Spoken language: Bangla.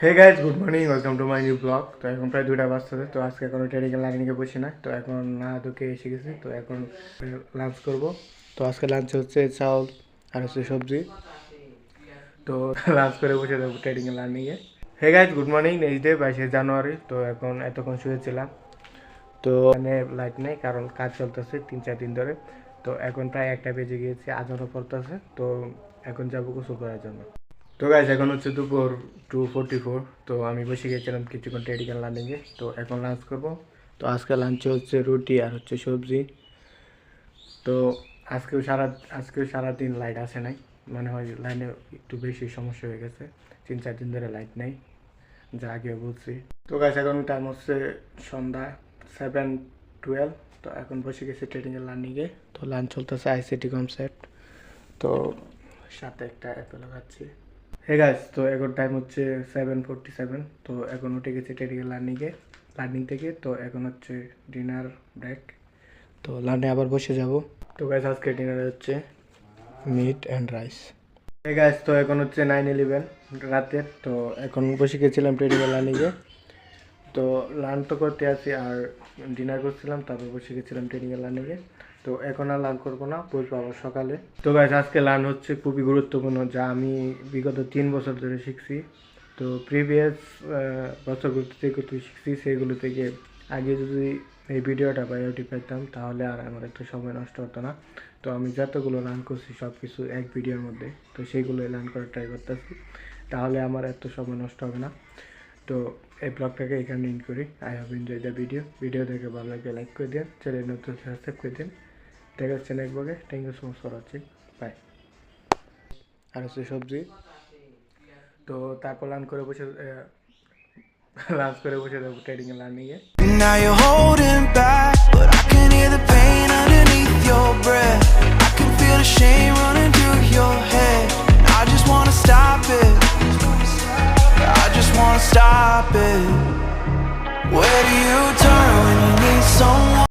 Hey guys, good morning, welcome to my new blog. তো এখন প্রায় 2টা বাজতেছে। তো আজকে এখনো টেডিক্যাল লার্নিংয়ে বসি না। তো এখন না দুকে এসে গেছি। তো এখন লাঞ্চ করব। তো আজকে লাঞ্চে হচ্ছে চাউল আর হচ্ছে সবজি। তো লাঞ্চ করে বসে যাবো টেডিক্যাল লার্নিংয়ে। Hey guys, good morning, next day 22শে জানুয়ারি। তো এখন এতক্ষণ শুয়েছিলাম। তো এখানে লাইট নেই কারণ কাজ চলতেছে 3-4 দিন ধরে। তো এখন প্রায় 1টা বেজে গিয়েছে, আজানও পড়তেছে। তো এখন যাবো গোসল করার জন্য। তো গাইজ, এখন হচ্ছে দুপুর 2:44। তো আমি বসে গিয়েছিলাম কিছুক্ষণ টেডিক্যাল লার্নিংয়ে। তো এখন লাঞ্চ করব। তো আজকে লাঞ্চে হচ্ছে রুটি আর হচ্ছে সবজি। তো আজকেও সারাদিন লাইট আসে নাই, মনে হয় লাইনে একটু বেশি সমস্যা হয়ে গেছে। 3-4 দিন ধরে লাইট নেই, যা আগেও বলছি। তো গাইজ, এখন টাইম হচ্ছে সন্ধ্যা 7:12। তো এখন বসে গেছি টেডিক্যাল লার্নিংয়ে। তো লাঞ্চ চলতেছে আইসিটি কনসেপ্ট। তো সাথে একটা অ্যাপেলও খাচ্ছি। হে গাইস, তো এখন টাইম হচ্ছে 7:47। তো এখন উঠে গেছি টেডিক্যাল লার্নিং থেকে। তো এখন হচ্ছে ডিনার ব্রেক। তো লার্নে আবার বসে যাব। তো গাইস, আজকে ডিনারে হচ্ছে meat and rice. Hey guys, তো এখন হচ্ছে 9:11 রাতের। তো এখন বসে গেছিলাম টেডিক্যাল লার্নিংয়ে। তো লার্ন তো করতে আসি আর ডিনার করছিলাম, তারপর বসে গেছিলাম টেডিক্যাল লার্নিংয়ে। তো এখন আর লার্ন করবো না, বসবো আবার সকালে। তো গাইস, আজকে লার্ন হচ্ছে খুবই গুরুত্বপূর্ণ, যা আমি বিগত 3 বছর ধরে শিখছি। তো প্রিভিয়াস বছরগুলো থেকে শিখছি, সেগুলো থেকে আগে যদি এই ভিডিওটা বা ইউটিউব পাইতাম তাহলে আর আমার একটা সময় নষ্ট হতো না। তো আমি যতগুলো লার্ন করছি সব কিছু এক ভিডিওর মধ্যে, তো সেইগুলোই লার্ন করার ট্রাই করতেছি, তাহলে আমার এত সময় নষ্ট হবে না। তো এই ব্লগটাকে এখানে এন্ড করি। I have enjoy the video দেখে ভালো লাগে লাইক করে দিন, চ্যানেল নতুন সাবস্ক্রাইব করে দিন। দেখা হচ্ছে নেক্সট ব্লগে। Thank you so much for watching, bye. আর হচ্ছে সবজি। তো তারপর লাঞ্চ করে দেবো ট্রেডিংয়ে লার্নিংয়ে। Now you're holding back, but I can hear the pain underneath your breath. I can feel the shame running through your head. I just wanna stop it. I just wanna stop it. Where do you turn when you need someone?